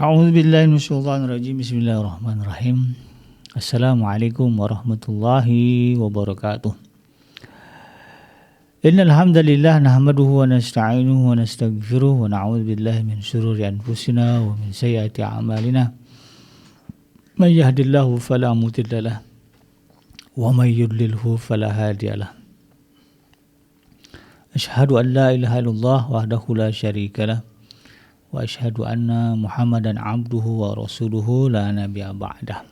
A'udzubillahi minasyaitonirrajim. Bismillahirrahmanirrahim. Assalamualaikum warahmatullahi wabarakatuh. Innal hamdalillah nahmaduhu wa nasta'inuhu wa nastaghfiruh wa na'udzu billahi min shururi anfusina wa min sayyiati a'malina. May yahdihillahu fala mudilla lahu wa may yudlilhu fala hadiya lahu. Asyhadu an la ilaha illallah wahdahu la syarika lahu wa asyhadu anna Muhammadan abduhu wa rasuluhu la nabiyya ba'dah.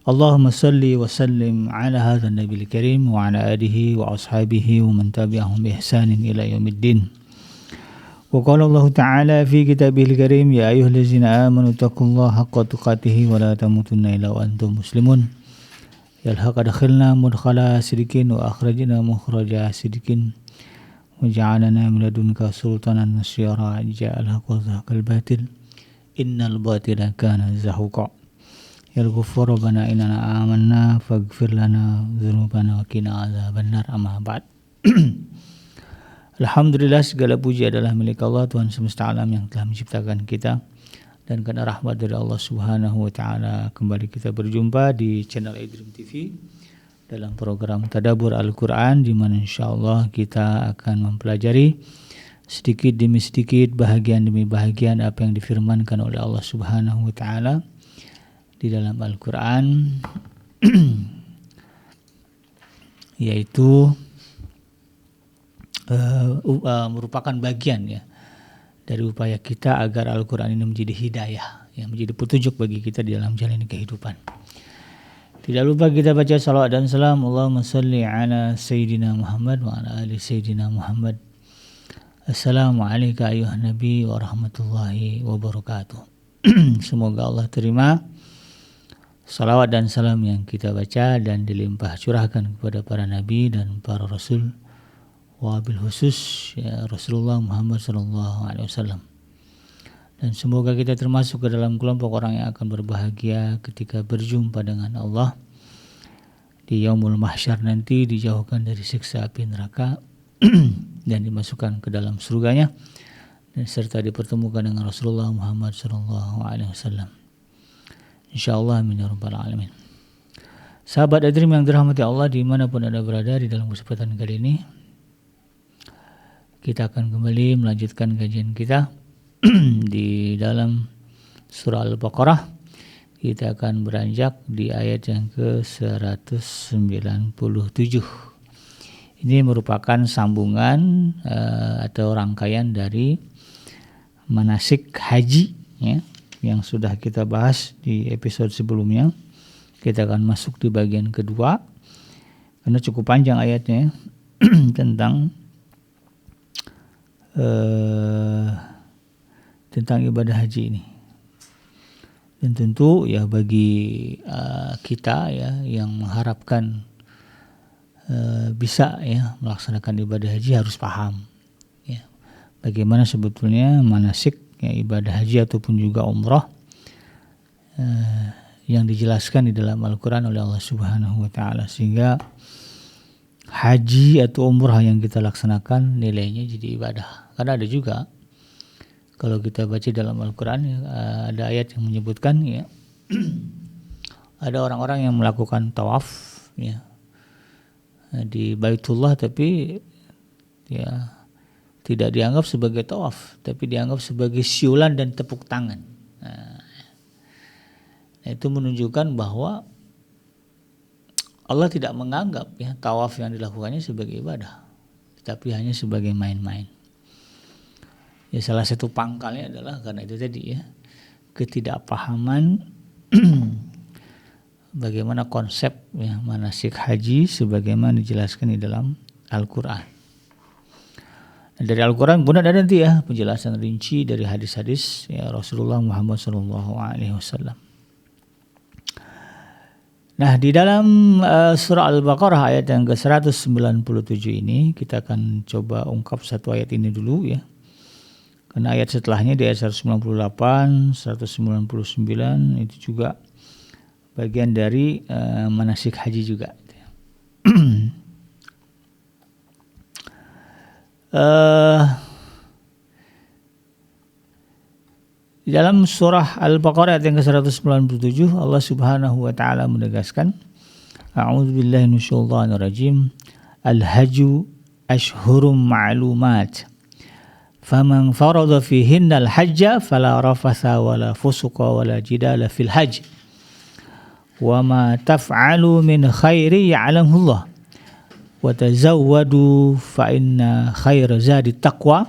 Allahumma salli wa sallim ala hadzal nabiyil karim wa ala alihi wa ashabihi wa man tabi'ahum bi ihsanin ila yaumiddin. Wa qala Allah ta'ala fi kitabihil karim ya ayyuhallazina amanu taqullaha haqqa tuqatih wa la tamutunna illa wa antum muslimun. Ya al-haqqa dakhilna mudkhala sidqin wa akhrajna mukhraja sidqin wa ja'alna min ladunka sultanan nasyira ja'al haqqa zahaqal batil innal batila kana zahuqa. Ya al-ghafur rabbana innana amanna faghfir lana dzunubana wa qina adzabannar amma ba'd. Alhamdulillah, segala puji adalah milik Allah, Tuhan semesta alam yang telah menciptakan kita, dan karena rahmat dari Allah Subhanahu wa taala kembali kita berjumpa di channel iDream TV dalam program Tadabbur Al-Qur'an, di mana insyaallah kita akan mempelajari sedikit demi sedikit, bahagian demi bahagian apa yang difirmankan oleh Allah Subhanahu wa taala di dalam Al-Quran, yaitu merupakan bagian ya dari upaya kita agar Al-Quran ini menjadi hidayah, yang menjadi petunjuk bagi kita di dalam jalan kehidupan. Tidak lupa kita baca salawat dan salam, Allahumma salli ala Sayyidina Muhammad wa ala ali Sayyidina Muhammad. Assalamualaikum ayuhan Nabi wa rahmatullahi wabarakatuh. Semoga Allah terima salawat dan salam yang kita baca dan dilimpah curahkan kepada para nabi dan para rasul, wabil khusus ya Rasulullah Muhammad SAW. Dan semoga kita termasuk ke dalam kelompok orang yang akan berbahagia ketika berjumpa dengan Allah di yaumul mahsyar nanti, dijauhkan dari siksa api neraka dan dimasukkan ke dalam surganya, dan serta dipertemukan dengan Rasulullah Muhammad SAW. InsyaAllah amin ya rabbal alamin. Sahabat iDream yang dirahmati Allah dimanapun Anda berada, di dalam kesempatan kali ini kita akan kembali melanjutkan kajian kita di dalam surah Al-Baqarah. Kita akan beranjak di ayat yang ke-197. Ini merupakan sambungan atau rangkaian dari manasik haji ya, yang sudah kita bahas di episode sebelumnya. Kita akan masuk di bagian kedua karena cukup panjang ayatnya tentang ibadah haji ini. Dan tentu ya bagi kita ya yang mengharapkan bisa ya melaksanakan ibadah haji harus paham ya bagaimana sebetulnya manasik ya, ibadah haji ataupun juga umrah yang dijelaskan di dalam Al-Quran oleh Allah Subhanahu wa taala, sehingga haji atau umrah yang kita laksanakan nilainya jadi ibadah. Karena ada juga kalau kita baca dalam Al-Quran ya, ada ayat yang menyebutkan ya ada orang-orang yang melakukan tawaf ya di Baitullah, tapi ya tidak dianggap sebagai tawaf, tapi dianggap sebagai siulan dan tepuk tangan. Nah, itu menunjukkan bahwa Allah tidak menganggap ya tawaf yang dilakukannya sebagai ibadah, tapi hanya sebagai main-main. Ya salah satu pangkalnya adalah karena itu tadi ya, ketidakpahaman bagaimana konsep ya manasik haji sebagaimana dijelaskan di dalam Al-Quran. Dari Al-Quran pun ada nanti ya penjelasan rinci dari hadis-hadis ya Rasulullah Muhammad SAW. Nah, di dalam surah Al-Baqarah ayat yang ke-197 ini kita akan coba ungkap satu ayat ini dulu ya. Karena ayat setelahnya di ayat 198, 199 itu juga bagian dari manasik haji juga. Di dalam surah Al-Baqarah ayat yang ke-197 Allah Subhanahu wa taala menegaskan, A'udzubillahi minasyaitonir rajim. Al-hajju ashhurum ma'lumat. Faman farada fihinna al-hajja fala rafatha wala fusuqa wala jidala fil hajj. Wa ma taf'alu min khairi ya'lamullah. Wa tazawwadu fa inna khaira zadi taqwa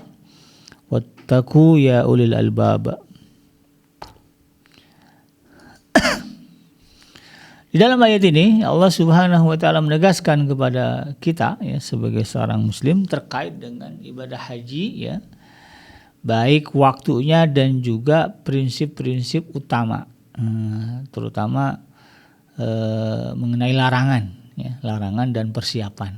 wattaqu ya ulil albab. Di dalam ayat ini Allah Subhanahu wa taala menegaskan kepada kita ya sebagai seorang muslim terkait dengan ibadah haji ya, baik waktunya dan juga prinsip-prinsip utama, terutama mengenai larangan ya, larangan dan persiapan.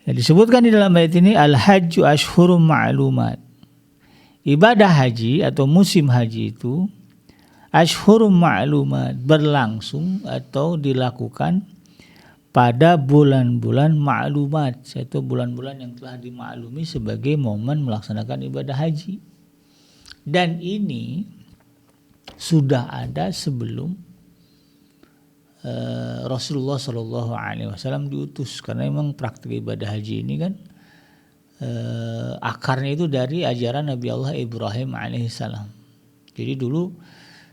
Ya, disebutkan di dalam ayat ini al-hajju ashhurum ma'lumat. Ibadah haji atau musim haji itu ashhurum ma'lumat, berlangsung atau dilakukan pada bulan-bulan ma'lumat, yaitu bulan-bulan yang telah dimaklumi sebagai momen melaksanakan ibadah haji. Dan ini sudah ada sebelum Rasulullah Shallallahu Alaihi Wasallam diutus, karena memang praktik ibadah haji ini kan akarnya itu dari ajaran Nabi Allah Ibrahim alaihissalam. Jadi dulu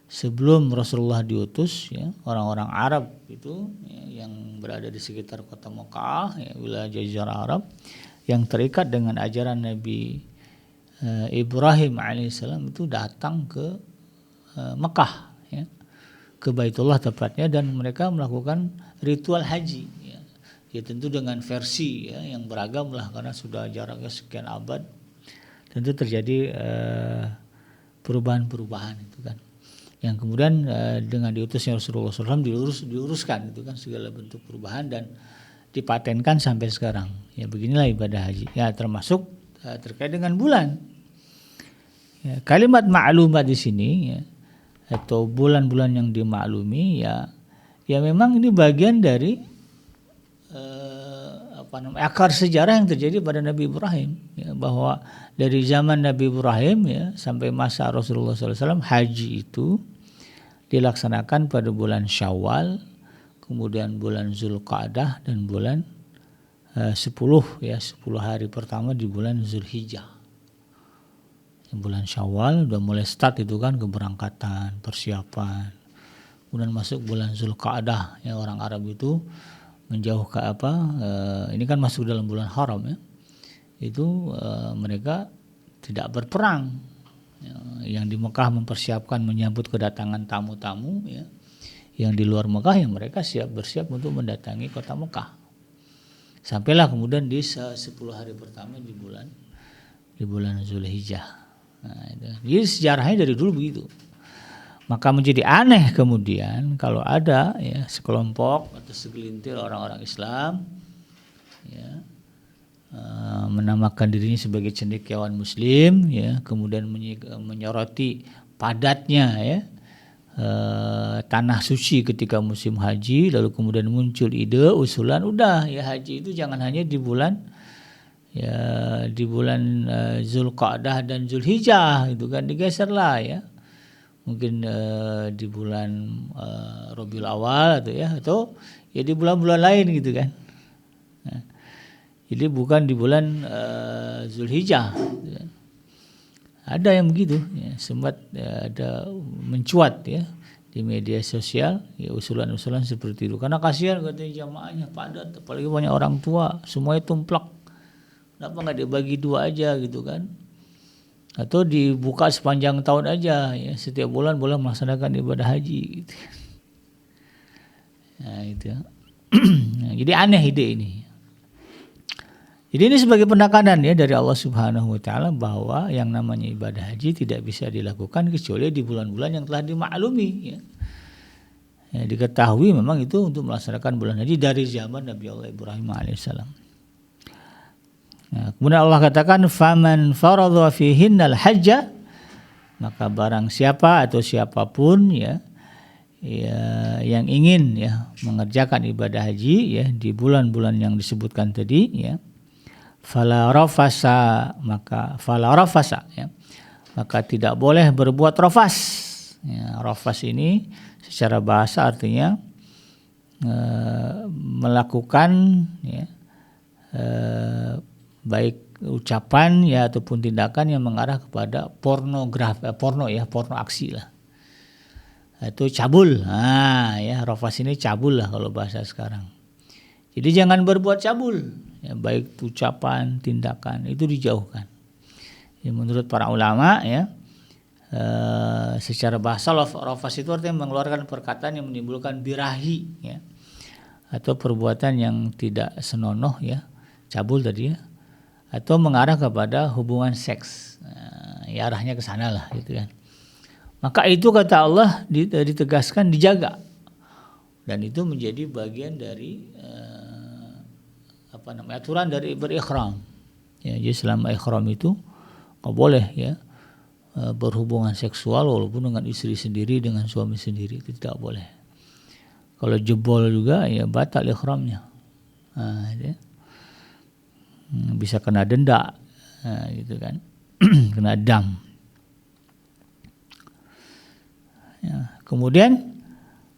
sebelum Rasulullah diutus ya, orang-orang Arab itu ya, yang berada di sekitar kota Mekah ya, wilayah Jazirah Arab yang terikat dengan ajaran Nabi Ibrahim alaihissalam itu datang ke Mekah ya, ke Baitullah tepatnya, dan mereka melakukan ritual haji ya. Ya tentu dengan versi ya, yang beragam lah, karena sudah jaraknya sekian abad tentu terjadi perubahan-perubahan itu kan, yang kemudian dengan diutusnya Rasulullah SAW diuruskan itu kan segala bentuk perubahan dan dipatenkan sampai sekarang. Ya beginilah ibadah haji. Ya termasuk terkait dengan bulan. Ya, kalimat ma'lumat di sini ya, atau bulan-bulan yang dimaklumi ya memang ini bagian dari akar sejarah yang terjadi pada Nabi Ibrahim ya, bahwa dari zaman Nabi Ibrahim ya sampai masa Rasulullah SAW haji itu dilaksanakan pada bulan Syawal, kemudian bulan Zulqa'dah dan bulan 10 hari pertama di bulan Zulhijjah. Bulan Syawal udah mulai start itu kan keberangkatan, persiapan. Kemudian masuk bulan Zulqa'dah ya, orang Arab itu menjauh ke ini kan masuk dalam bulan haram ya. Itu mereka tidak berperang. Ya, yang di Mekah mempersiapkan menyambut kedatangan tamu-tamu ya. Yang di luar Mekah yang mereka bersiap untuk mendatangi kota Mekah. Sampailah kemudian di 10 hari pertama di bulan Zulhijjah. Nah, jadi sejarahnya dari dulu begitu. Maka menjadi aneh kemudian kalau ada ya sekelompok atau segelintir orang-orang Islam ya, menamakan dirinya sebagai cendekiawan Muslim ya, kemudian menyoroti padatnya ya tanah suci ketika musim haji, lalu kemudian muncul ide usulan udah ya haji itu jangan hanya di bulan Zulqa'dah dan Zulhijjah itu kan, digeserlah ya mungkin di bulan Rabiul Awal atau ya di bulan-bulan lain gitu kan. Nah, jadi bukan di bulan Zulhijjah gitu kan. Ada yang begitu ya, sempat ada mencuat ya di media sosial ya usulan-usulan seperti itu, karena kasihan katanya jamaahnya padat, apalagi banyak orang tua semuanya tumplak. Kenapa nggak dibagi dua aja gitu kan? Atau dibuka sepanjang tahun aja ya, setiap bulan boleh melaksanakan ibadah haji gitu. Nah itu nah, jadi aneh ide ini. Jadi ini sebagai penekanan ya dari Allah Subhanahu wa taala bahwa yang namanya ibadah haji tidak bisa dilakukan kecuali di bulan-bulan yang telah dimaklumi ya. Ya, diketahui memang itu untuk melaksanakan bulan haji dari zaman Nabi Allah Ibrahim alaihissalam. Nah, kemudian Allah katakan faman faradha fihinnal hajja, maka barang siapa atau siapapun ya yang ingin ya mengerjakan ibadah haji ya di bulan-bulan yang disebutkan tadi ya, fala rafasa, maka fala rafasa ya, maka tidak boleh berbuat rafas. Ya, rafas ini secara bahasa artinya melakukan ya, baik ucapan ya ataupun tindakan yang mengarah kepada porno aksi lah. Itu cabul. Ya rafas ini cabul lah kalau bahasa sekarang. Jadi jangan berbuat cabul, ya, baik ucapan, tindakan itu dijauhkan. Ya, menurut para ulama ya, secara bahasa rafas itu artinya mengeluarkan perkataan yang menimbulkan birahi, ya, atau perbuatan yang tidak senonoh, ya, cabul tadi ya, atau mengarah kepada hubungan seks, ya arahnya ke sana lah, gitu kan. Maka itu kata Allah ditegaskan dijaga, dan itu menjadi bagian dari aturan dari berikhram. Ya, jadi selama ikhram itu nggak boleh ya berhubungan seksual walaupun dengan istri sendiri, dengan suami sendiri, itu tidak boleh. Kalau jebol juga ya batal ikhramnya. Ya. Bisa kena denda, gitu kan, kena dam. Ya. Kemudian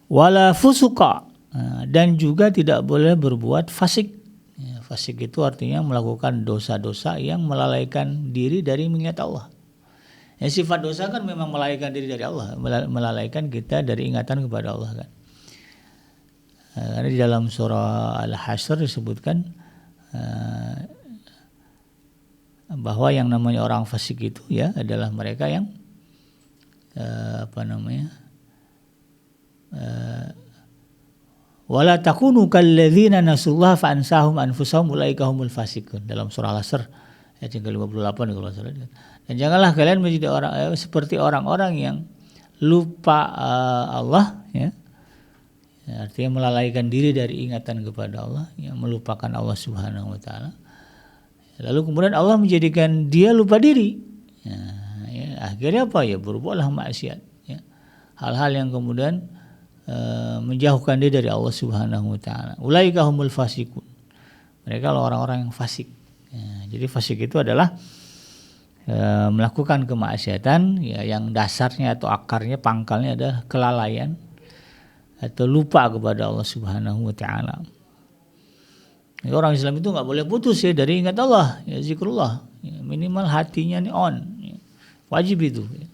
wala fusuqa, dan juga tidak boleh berbuat fasik. Ya, fasik itu artinya melakukan dosa-dosa yang melalaikan diri dari mengingat Allah. Ya, sifat dosa kan memang melalaikan diri dari Allah, melalaikan kita dari ingatan kepada Allah kan. Karena di dalam surah Al-Hasyr disebutkan bahwa yang namanya orang fasik itu ya adalah mereka yang wala takunu kalladzina nasullaha fa ansahum anfusahum ulaika humul fasiqun, dalam surah Al-Asr ayat yang ke-58 kalau salah. Dan janganlah kalian menjadi seperti orang-orang yang lupa Allah, ya. Artinya melalaikan diri dari ingatan kepada Allah, yang melupakan Allah Subhanahu wa taala. Lalu kemudian Allah menjadikan dia lupa diri. Ya, akhirnya apa? Ya berbuatlah maksiat, ya. Hal-hal yang kemudian menjauhkan dia dari Allah Subhanahu wa taala. Ulaika humul fasiqun. Mereka adalah orang-orang yang fasik. Ya, jadi fasik itu adalah melakukan kemaksiatan ya, yang dasarnya atau akarnya, pangkalnya adalah kelalaian atau lupa kepada Allah Subhanahu wa taala. Ya, orang Islam itu nggak boleh putus ya dari ingat Allah, ya zikrullah. Ya, minimal hatinya nih on. Ya, wajib itu. Ya.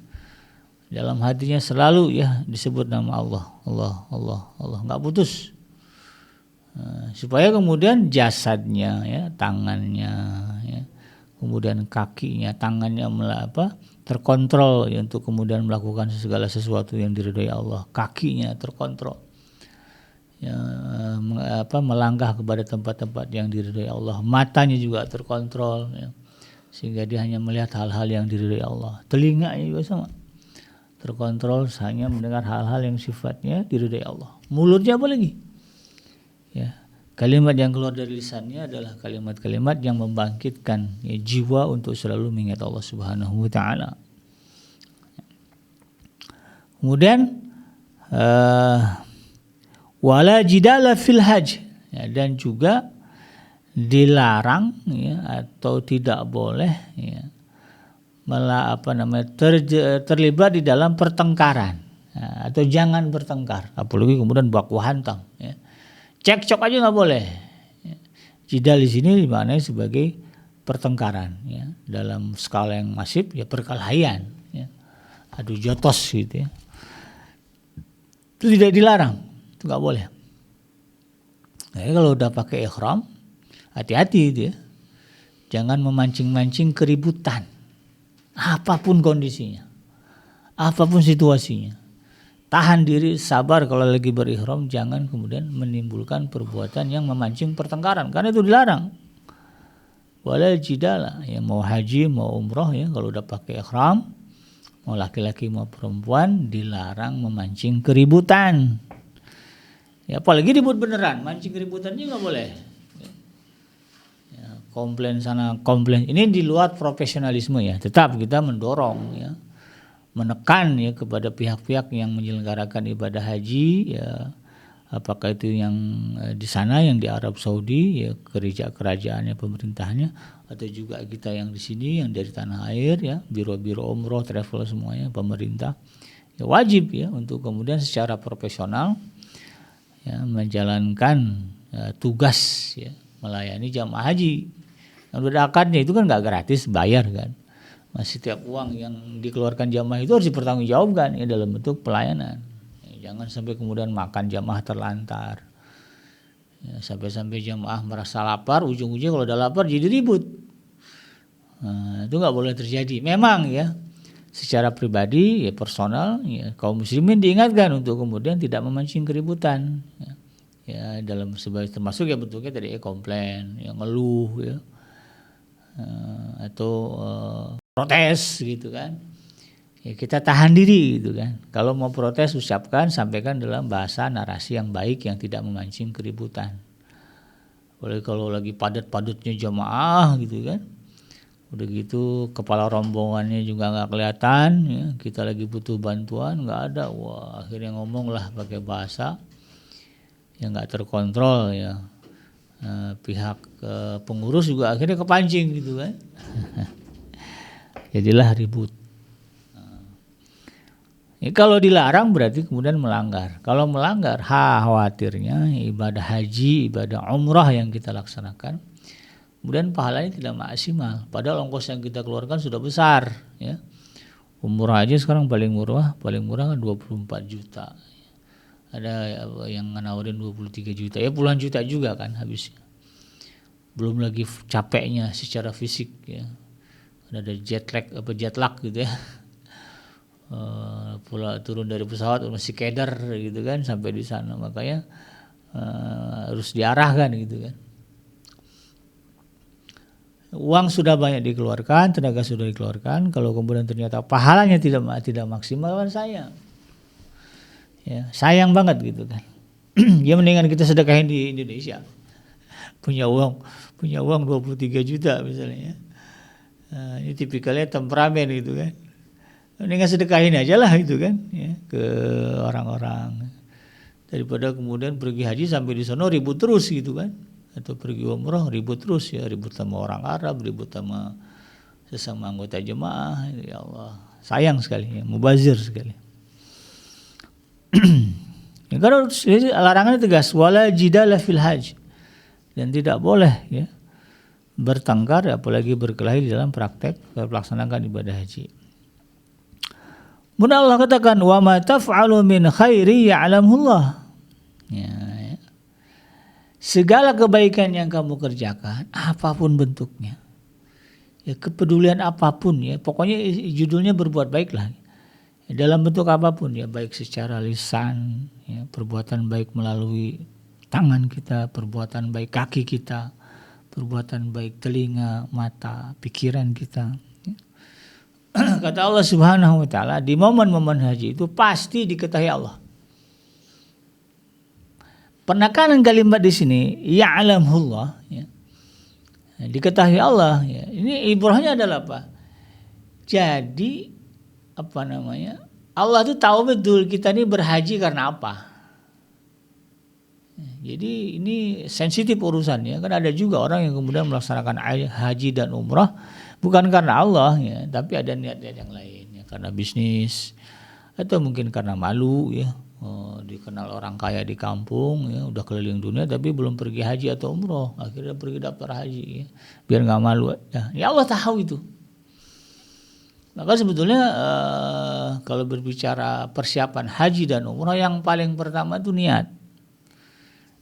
Dalam hatinya selalu ya disebut nama Allah, nggak putus. Supaya kemudian jasadnya, ya tangannya, ya, kemudian kakinya, tangannya terkontrol ya, untuk kemudian melakukan segala sesuatu yang diridhoi Allah. Kakinya terkontrol, ya, melangkah kepada tempat-tempat yang diridhoi Allah. Matanya juga terkontrol, ya, sehingga dia hanya melihat hal-hal yang diridhoi Allah. Telinganya juga sama, terkontrol hanya mendengar hal-hal yang sifatnya diridhai Allah. Mulutnya apa lagi? Ya, kalimat yang keluar dari lisannya adalah kalimat-kalimat yang membangkitkan ya, jiwa untuk selalu mengingat Allah Subhanahu wa taala. Kemudian wala jidala fil hajj, ya, dan juga dilarang ya, atau tidak boleh ya, terlibat di dalam pertengkaran, atau jangan bertengkar, apalagi kemudian baku hantam, ya. Cekcok aja nggak boleh. Ya. Jidal di sini dimaknai sebagai pertengkaran, ya, dalam skala yang masif ya perkelahian, ya. Adu jotos gitu ya. Itu tidak dilarang, itu nggak boleh. Nah, kalau udah pakai ihram, hati-hati gitu ya. Jangan memancing-mancing keributan. Apapun kondisinya, apapun situasinya, tahan diri, sabar kalau lagi berihram, jangan kemudian menimbulkan perbuatan yang memancing pertengkaran, karena itu dilarang. Wala jidala, ya, mau haji mau umroh ya, kalau udah pakai ihram, mau laki-laki mau perempuan, dilarang memancing keributan. Ya, apalagi ribut beneran, mancing keributan juga nggak boleh. Komplain sana, komplain ini di luar profesionalisme ya. Tetap kita mendorong ya, menekan ya kepada pihak-pihak yang menyelenggarakan ibadah haji ya, apakah itu yang di sana yang di Arab Saudi ya, kerajaan-kerajaannya, pemerintahnya, atau juga kita yang di sini yang dari tanah air ya, biro-biro umroh, travel semuanya, pemerintah ya wajib ya untuk kemudian secara profesional ya menjalankan tugas ya melayani jamaah haji. Yang udah akadnya itu kan nggak gratis, bayar kan. Masih setiap uang yang dikeluarkan jamaah itu harus dipertanggungjawabkan ya dalam bentuk pelayanan. Ya, jangan sampai kemudian makan jamaah terlantar. Ya, sampai-sampai jamaah merasa lapar, ujung-ujungnya kalau udah lapar jadi ribut. Nah, itu nggak boleh terjadi. Memang ya secara pribadi ya personal ya kaum muslimin diingatkan untuk kemudian tidak memancing keributan. Ya dalam sebagai termasuk ya bentuknya tadi komplain, yang ngeluh ya atau protes gitu kan. Ya kita tahan diri gitu kan. Kalau mau protes ucapkan, sampaikan dalam bahasa narasi yang baik yang tidak memancing keributan. Apalagi kalau lagi padat-padatnya jamaah gitu kan. Udah gitu kepala rombongannya juga nggak kelihatan ya, kita lagi butuh bantuan nggak ada, wah akhirnya ngomong lah pakai bahasa yang nggak terkontrol ya. Pihak pengurus juga akhirnya kepancing gitu kan. Jadilah ribut. Ya, kalau dilarang berarti kemudian melanggar. Kalau melanggar khawatirnya ibadah haji, ibadah umrah yang kita laksanakan kemudian pahalanya tidak maksimal. Padahal ongkos yang kita keluarkan sudah besar ya. Umrah aja sekarang paling murah kan 24 juta. Ada yang nawarin 23 juta. Ya puluhan juta juga kan habisnya. Belum lagi capeknya secara fisik ya. Ada jet lag gitu ya. Pula turun dari pesawat masih keder gitu kan sampai di sana. Makanya harus diarahkan gitu kan. Uang sudah banyak dikeluarkan, tenaga sudah dikeluarkan, kalau kemudian ternyata pahalanya tidak maksimal kan sayang. Ya, sayang banget gitu kan. Ya mendingan kita sedekahin di Indonesia. Punya uang 23 juta misalnya. Ini tipikalnya temperamen gitu kan. Mendingan sedekahin aja lah gitu kan ya, ke orang-orang. Daripada kemudian pergi haji sampai di sana ribut terus gitu kan. Atau pergi umroh ribut terus ya, ribut sama orang Arab, ribut sama sesama anggota jemaah. Ya Allah, sayang sekali ya, mubazir sekali. Ya, karena larangannya tegas, wala jidala fil hajj, dan tidak boleh ya bertengkar apalagi berkelahi dalam praktek melaksanakan ibadah haji. Kemudian Allah katakan wa ma taf'alu min khairi ya'lamullah. Ya. Segala kebaikan yang kamu kerjakan, apapun bentuknya, ya kepedulian apapun ya, pokoknya judulnya berbuat baiklah. Ya, dalam bentuk apapun ya, baik secara lisan, ya, perbuatan baik melalui tangan kita, perbuatan baik kaki kita, perbuatan baik telinga, mata, pikiran kita. Ya. Kata Allah Subhanahu Wa Taala di momen-momen haji itu pasti diketahui Allah. Penekanan kalimat di sini ya'lamullah ya. Diketahui Allah ya. Ini ibrahnya adalah apa? Jadi apa namanya? Allah tuh tahu betul kita ini berhaji karena apa. Jadi ini sensitif urusannya. Kan ada juga orang yang kemudian melaksanakan haji dan umrah bukan karena Allah ya, tapi ada niat-niat yang lain ya, karena bisnis atau mungkin karena malu ya. Dikenal orang kaya di kampung ya, udah keliling dunia tapi belum pergi haji atau umroh, akhirnya pergi daftar haji ya, biar nggak malu ya Allah tahu itu. Maka sebetulnya kalau berbicara persiapan haji dan umroh yang paling pertama itu niat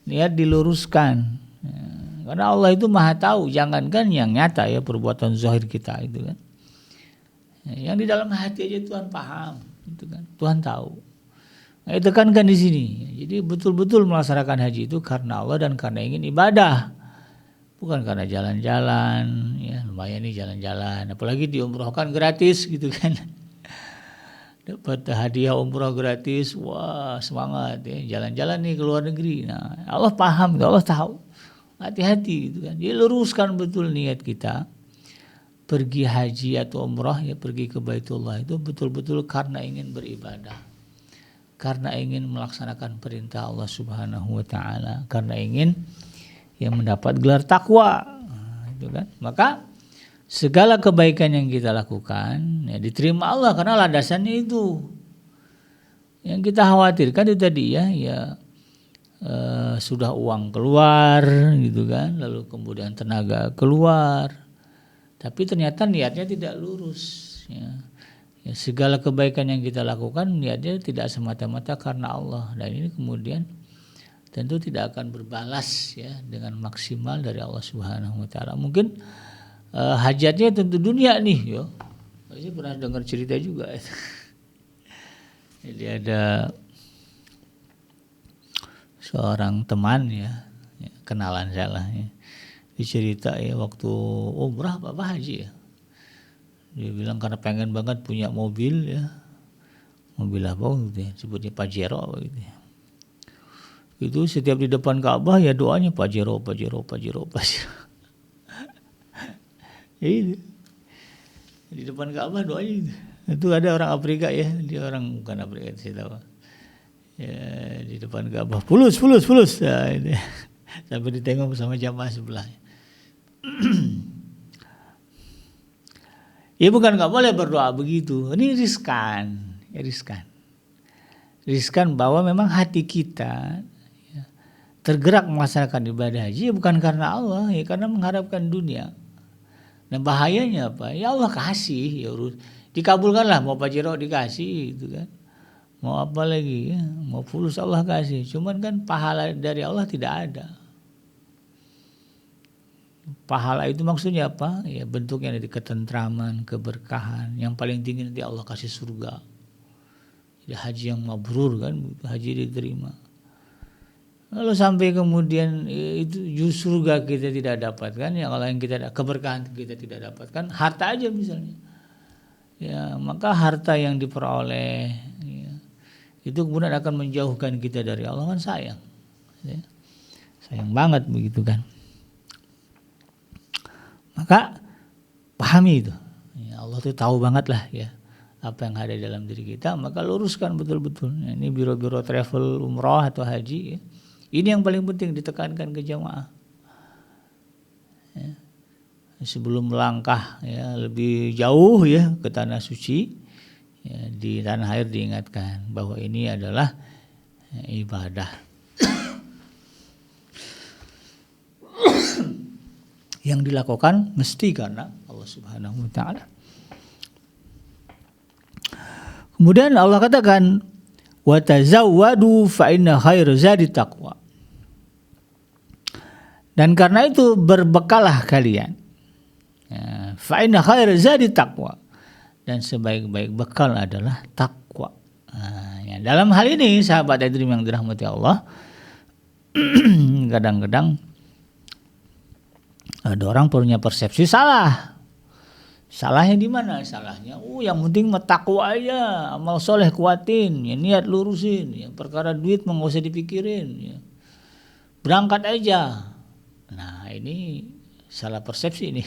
diluruskan ya, karena Allah itu maha tahu, jangankan yang nyata ya perbuatan zahir kita itu kan ya, yang di dalam hati aja Tuhan paham itu kan, Tuhan tahu. Nah, tekankan di sini. Jadi betul-betul melaksanakan haji itu karena Allah dan karena ingin ibadah, bukan karena jalan-jalan. Ya lumayan nih jalan-jalan. Apalagi diumrohkan gratis gitu kan. Dapat hadiah umroh gratis, wah semangat ya. Jalan-jalan nih ke luar negeri. Nah Allah paham, Allah tahu. Hati-hati gitu kan. Dia luruskan betul niat kita. Pergi haji atau umroh ya, pergi ke Baitullah itu betul-betul karena ingin beribadah. Karena ingin melaksanakan perintah Allah Subhanahu Wa Taala, karena ingin yang mendapat gelar takwa, itu kan. Maka segala kebaikan yang kita lakukan ya diterima Allah karena landasannya itu. Yang kita khawatirkan itu tadi ya sudah uang keluar gitu kan, lalu kemudian tenaga keluar, tapi ternyata niatnya tidak lurus ya. Ya, segala kebaikan yang kita lakukan niatnya tidak semata-mata karena Allah, dan ini kemudian tentu tidak akan berbalas ya dengan maksimal dari Allah Subhanahu wa taala. Mungkin hajatnya tentu dunia nih yo. Saya pernah dengar cerita juga. Jadi ada seorang teman ya kenalan saya lah ya. Dicerita ya waktu umrah apa haji ya. Dia bilang karena pengen banget punya mobil ya. Mobil apa gitu ya, sebutnya Pajero apa gitu ya. Itu setiap di depan Ka'bah ya doanya Pajero. Itu. Di depan Ka'bah doanya itu. Itu ada orang Afrika ya, dia orang bukan Afrika saya tahu. Ya, di depan Ka'bah fulus. Ya, ini. Sampai ditengok sama jamaah sebelah. Ya bukan nggak boleh berdoa begitu. Ini riskan. Riskan bahwa memang hati kita ya, tergerak melaksanakan ibadah haji ya bukan karena Allah, ya karena mengharapkan dunia. Nah bahayanya apa? Ya Allah kasih, ya urus. Dikabulkanlah, mau Pajero dikasih gitu kan. Mau apa lagi ya? Mau fulus Allah kasih. Cuman kan pahala dari Allah tidak ada. Pahala itu maksudnya apa? Ya bentuknya dari ketentraman, keberkahan. Yang paling tinggi nanti Allah kasih surga. Jadi haji yang mabrur kan, haji diterima. Lalu sampai kemudian itu justru surga kita tidak dapatkan, yang Allah yang kita keberkahan kita tidak dapatkan, harta aja misalnya. Ya maka harta yang diperoleh ya, itu kemudian akan menjauhkan kita dari Allah, kan sayang. Ya. Sayang banget begitu kan. Maka pahami itu. Ya, Allah tuh tahu banget lah ya apa yang ada dalam diri kita, maka luruskan betul-betul. Nah, ini biro-biro travel umrah atau haji ya. Ini yang paling penting ditekankan ke jamaah. Ya. Sebelum melangkah ya lebih jauh ya ke tanah suci, ya, di tanah air diingatkan bahwa ini adalah ya, ibadah. Yang dilakukan mesti karena Allah Subhanahu wa taala. Kemudian Allah katakan wa tazawwadu fa inna khairaz zadi taqwa. Dan karena itu berbekalah kalian. Ya, fa inna khairaz zadi taqwa. Dan sebaik-baik bekal adalah takwa. Nah, ya, dalam hal ini sahabat Adrim yang dirahmati Allah, kadang-kadang ada orang punya persepsi salah. Salahnya di mana? Salahnya, yang penting takwa aja, amal soleh kuatin, ya, niat lurusin, ya, perkara duit nggak usah dipikirin, ya. Berangkat aja. Nah ini salah persepsi ini.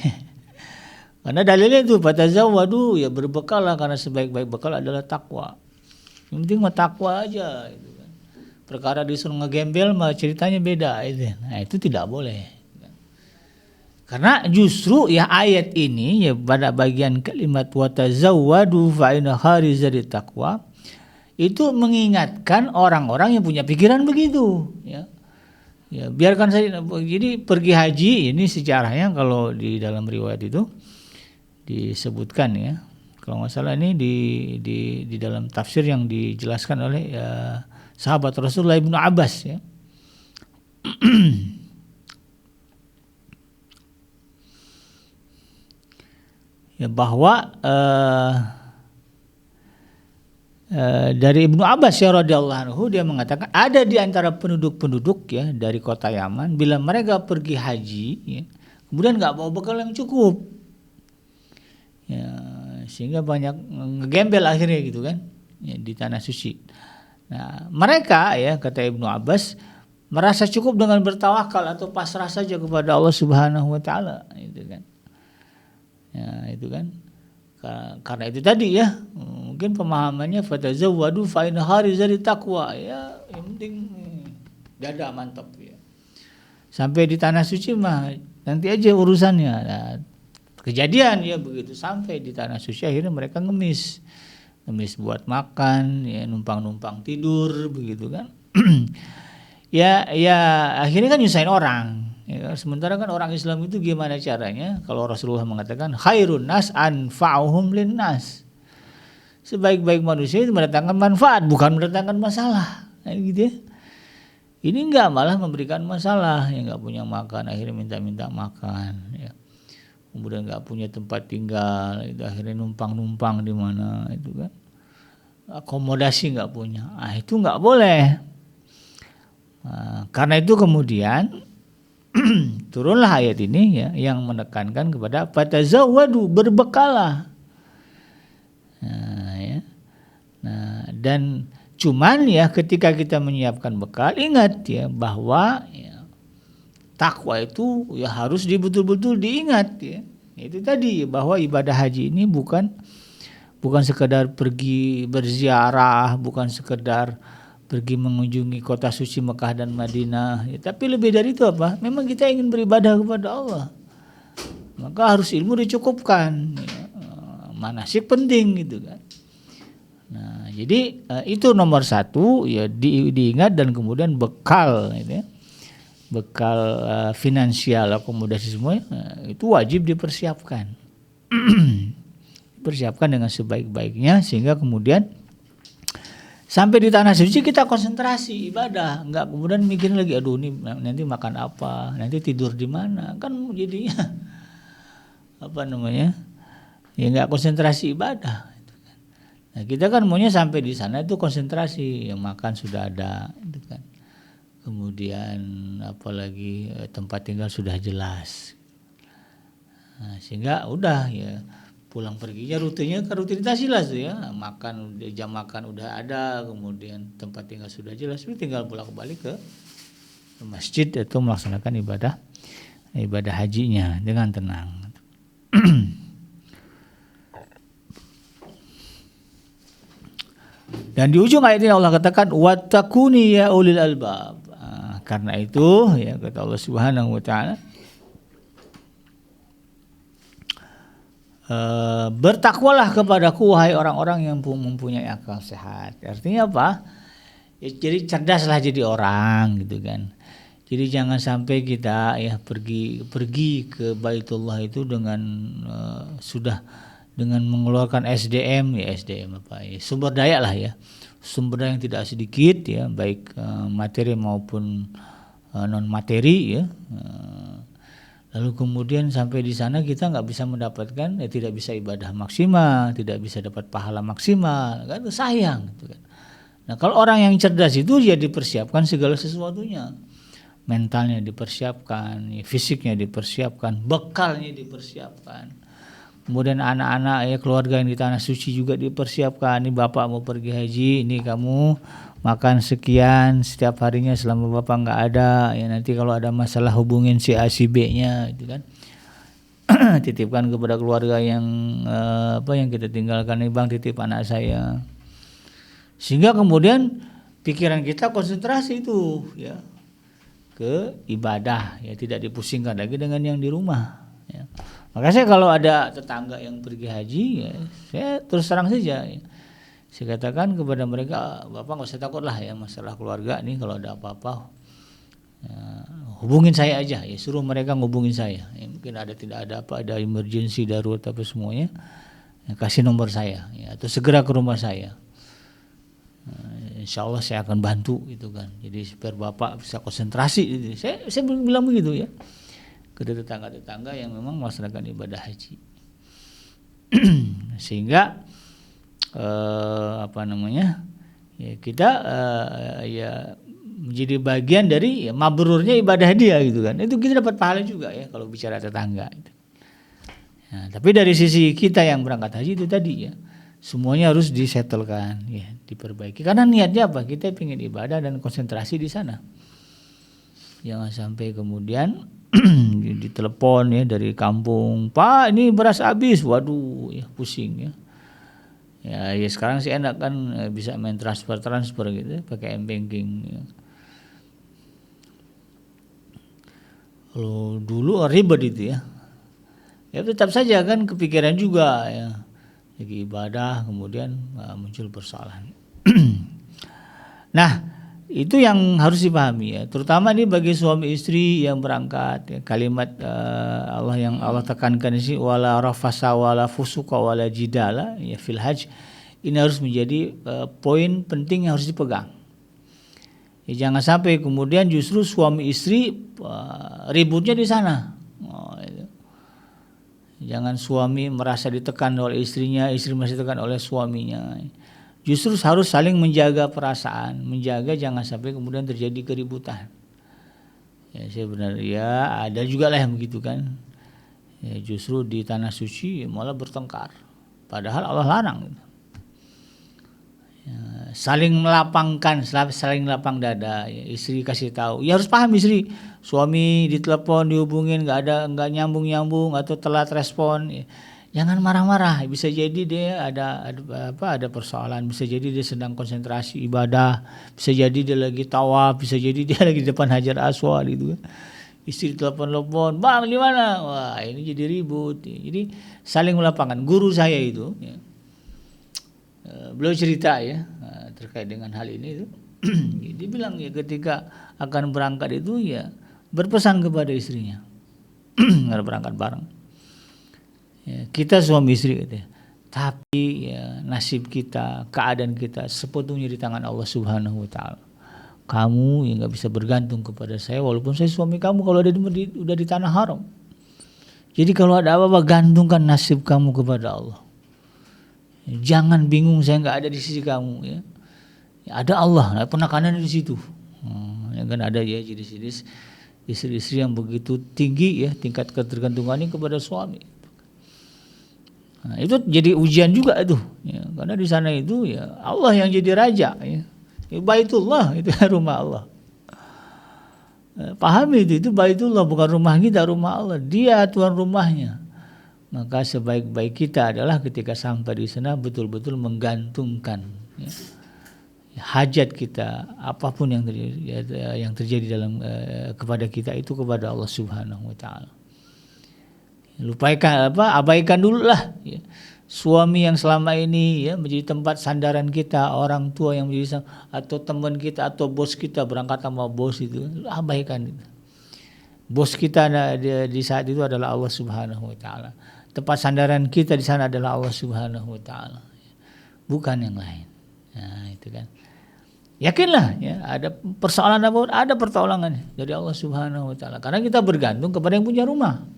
Karena dalilnya itu fatazawwadu, ya berbekal lah karena sebaik-baik bekal adalah takwa. Yang penting takwa aja. Gitu kan. Perkara disuruh ngegembel mah ceritanya beda. Itu. Nah itu tidak boleh. Karena justru ya ayat ini ya pada bagian kalimat watazawwadu fa inna khairaz zadi taqwa itu mengingatkan orang-orang yang punya pikiran begitu ya. Ya biarkan saja, jadi pergi haji ini sejarahnya kalau di dalam riwayat itu disebutkan ya. Kalau nggak salah ini di dalam tafsir yang dijelaskan oleh ya, sahabat Rasulullah Ibnu Abbas ya. Ya bahwa dari Ibnu Abbas ya radhiyallahu anhu dia mengatakan ada di antara penduduk-penduduk ya dari kota Yaman bila mereka pergi haji ya, kemudian nggak bawa bekal yang cukup ya, sehingga banyak ngegembel akhirnya gitu kan ya, di tanah suci. Nah mereka ya kata Ibnu Abbas merasa cukup dengan bertawakal atau pasrah saja kepada Allah Subhanahu wa taala gitu kan. Ya itu kan karena itu tadi ya mungkin pemahamannya fatazawwadu fa inna khairaz zadi taqwa ya yang penting dada mantap ya sampai di tanah suci mah nanti aja urusannya. Nah, Kejadian ya begitu sampai di tanah suci akhirnya mereka ngemis buat makan, ya numpang tidur begitu kan. ya akhirnya kan nyusahin orang. Ya, sementara kan orang Islam itu gimana caranya? Kalau Rasulullah mengatakan khairun nas anfa'uhum linnas. Sebaik-baik manusia itu mendatangkan manfaat, bukan mendatangkan masalah. Nah, gitu ya. Ini enggak, malah memberikan masalah. Yang enggak punya makan akhirnya minta makan, ya. Kemudian enggak punya tempat tinggal, itu akhirnya numpang di mana itu kan. Akomodasi enggak punya. Itu enggak boleh. Karena itu kemudian turunlah ayat ini ya yang menekankan kepada fatazawwadu, berbekalah. Dan cuman ya ketika kita menyiapkan bekal, ingat ya bahwa ya, takwa itu ya harus betul-betul diingat ya. Itu tadi bahwa ibadah haji ini bukan sekedar pergi berziarah, bukan sekedar pergi mengunjungi kota suci Mekah dan Madinah, ya, tapi lebih dari itu apa? Memang kita ingin beribadah kepada Allah. Maka harus ilmu dicukupkan. Ya. Manasik penting gitu kan. Nah, jadi itu nomor satu ya diingat, dan kemudian bekal gitu ya. Bekal finansial, akomodasi semua itu wajib dipersiapkan. Persiapkan dengan sebaik-baiknya sehingga kemudian sampai di tanah suci kita konsentrasi ibadah, enggak kemudian mikir lagi aduh ini nanti makan apa, nanti tidur di mana, kan jadinya ya enggak konsentrasi ibadah. Nah, kita kan maunya sampai di sana itu konsentrasi, yang makan sudah ada itu kan. Kemudian apalagi tempat tinggal sudah jelas. Nah, sehingga udah ya pulang perginya rutenya kan rutinitas jelas tuh ya, makan jam makan udah ada, kemudian tempat tinggal sudah jelas, tinggal pulang kembali ke masjid atau melaksanakan ibadah hajinya dengan tenang. Dan di ujung ayat ini Allah katakan wattaquni ya ulil albab. Karena itu ya kata Allah Subhanahu wa taala, bertakwalah kepadaku wahai orang-orang yang mempunyai akal sehat. Artinya apa? Ya, jadi cerdaslah jadi orang gitu kan. Jadi jangan sampai kita ya pergi ke Baitullah itu dengan sudah dengan mengeluarkan SDM apa ya, sumber daya lah ya, sumber daya yang tidak sedikit ya, baik materi maupun non materi ya. Lalu kemudian sampai di sana kita nggak bisa mendapatkan, ya tidak bisa ibadah maksimal, tidak bisa dapat pahala maksimal, kan sayang gitu kan. Nah kalau orang yang cerdas itu dia dipersiapkan segala sesuatunya, mentalnya dipersiapkan, fisiknya dipersiapkan, bekalnya dipersiapkan. Kemudian anak-anak ya keluarga yang di tanah suci juga dipersiapkan. Ini bapak mau pergi haji, ini kamu makan sekian setiap harinya selama bapak nggak ada. Ya nanti kalau ada masalah hubungin si A si B-nya, itu kan. Titipkan kepada keluarga yang yang kita tinggalkan, nih bang titip anak saya. Sehingga kemudian pikiran kita konsentrasi itu ya ke ibadah, ya tidak dipusingkan lagi dengan yang di rumah. Ya. Maka saya kalau ada tetangga yang pergi haji, ya, saya terus terang saja. Ya. Saya katakan kepada mereka, bapak nggak usah takut lah ya masalah keluarga nih, kalau ada apa-apa ya, hubungin saya aja. Ya suruh mereka ngubungin saya. Ya, mungkin tidak ada apa, ada emergency darurat apa semuanya, ya, kasih nomor saya, ya, atau segera ke rumah saya. Insya Allah saya akan bantu gitu kan. Jadi supaya bapak bisa konsentrasi. Gitu. Saya bilang begitu ya. Ke tetangga-tetangga yang memang melaksanakan ibadah haji. Sehingga ya kita ya menjadi bagian dari ya, mabrurnya ibadah dia gitu kan. Itu kita dapat pahala juga ya kalau bicara tetangga gitu. Nah, tapi dari sisi kita yang berangkat haji itu tadi ya, semuanya harus disetelkan ya, diperbaiki. Karena niatnya apa? Kita ingin ibadah dan konsentrasi di sana. Jangan sampai kemudian ditelepon ya dari kampung, Pak ini beras habis, waduh ya pusing ya. Ya sekarang sih enak kan, bisa main transfer gitu pakai m-banking. Ya. Kalau dulu ribet itu ya. ya tetap saja kan kepikiran juga ya. Jadi ibadah kemudian muncul persoalan. Nah, itu yang harus dipahami ya. Terutama ini bagi suami istri yang berangkat ya, kalimat Allah yang Allah tekankan di sini wala rafasa wala fusuqa wala jidala ya fil hajj. Ini harus menjadi poin penting yang harus dipegang. Ya, jangan sampai kemudian justru suami istri ributnya di sana. Jangan suami merasa ditekan oleh istrinya, istri merasa ditekan oleh suaminya. Justru harus saling menjaga perasaan, menjaga jangan sampai kemudian terjadi keributan. Ya sebenarnya ada juga lah yang begitu kan. Ya, justru di tanah suci malah bertengkar. Padahal Allah larang. Ya, saling melapangkan, saling lapang dada. Ya, istri kasih tahu. Ya harus paham istri. Suami ditelepon, dihubungin, nggak nyambung atau telat respon. Ya. Jangan marah-marah. Bisa jadi dia ada persoalan. Bisa jadi dia sedang konsentrasi ibadah. Bisa jadi dia lagi tawaf. Bisa jadi dia lagi di depan Hajar Aswad gitu. Istri telepon, bang di mana? Wah ini jadi ribut. Jadi saling melapangkan. Guru saya itu, ya, beliau cerita ya terkait dengan hal ini itu. Dia bilang ya ketika akan berangkat itu ya berpesan kepada istrinya harus berangkat bareng. Ya, kita suami istri gitu ya. Tapi ya, nasib kita, keadaan kita sepenuhnya di tangan Allah Subhanahu Wa Taala. Kamu yang nggak bisa bergantung kepada saya, walaupun saya suami kamu kalau udah di tanah haram. Jadi kalau ada apa-apa gantungkan nasib kamu kepada Allah. Jangan bingung saya nggak ada di sisi kamu ya. Ada Allah, penekanannya di situ. Ya kan ada ya jenis-jenis istri-istri yang begitu tinggi ya tingkat ketergantungannya kepada suami. Nah, itu jadi ujian juga itu, ya, karena di sana itu ya Allah yang jadi raja, ya. Baitullah itu rumah Allah. Pahami itu Baitullah bukan rumah kita, rumah Allah. Dia tuan rumahnya. Maka sebaik-baik kita adalah ketika sampai di sana betul-betul menggantungkan ya, hajat kita apapun yang terjadi dalam kepada kita itu kepada Allah Subhanahu Wa Taala. Abaikan dulu lah ya. Suami yang selama ini ya menjadi tempat sandaran kita, orang tua yang menjadi atau teman kita atau bos kita berangkat sama bos itu abaikan itu. Bos kita di saat itu adalah Allah Subhanahu Wa Taala. Tempat sandaran kita di sana adalah Allah Subhanahu Wa Taala, bukan yang lain. Nah itu kan. Yakinlah ya ada persoalan apa ada pertolongan dari Allah Subhanahu Wa Taala karena kita bergantung kepada yang punya rumah.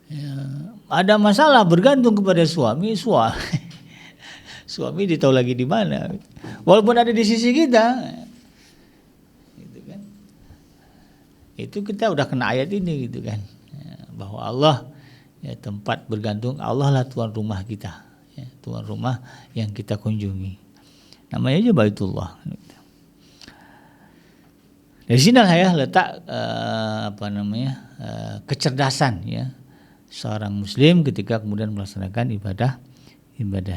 Ya, ada masalah bergantung kepada suami ditahu lagi di mana walaupun ada di sisi kita gitu kan. Itu kita udah kena ayat ini gitu kan ya, bahwa Allah ya, tempat bergantung Allah lah tuan rumah kita ya, tuan rumah yang kita kunjungi namanya aja Baitullah. Dari sini lah ya letak kecerdasan ya seorang muslim ketika kemudian melaksanakan ibadah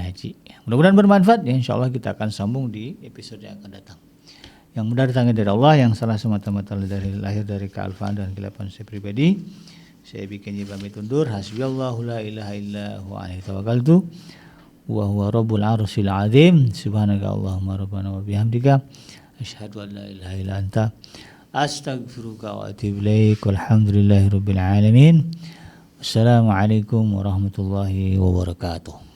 haji. Mudah-mudahan bermanfaat ya, insyaallah kita akan sambung di episode yang akan datang. Yang mudah datangnya dari Allah, yang salah semata-mata lahir dari kealfaan dan kelapan saya pribadi. Saya bikin pamit undur. Hasbiyallahu la ilaha illa huwa alaihi tawakkaltu wa huwa rabbul arsyil azim. Subhanaka Allahumma rabbana wa bihamdika asyhadu an la ilaha illa anta astaghfiruka wa atubu ilaik. Walhamdulillahirabbil alamin. Assalamualaikum warahmatullahi wabarakatuh.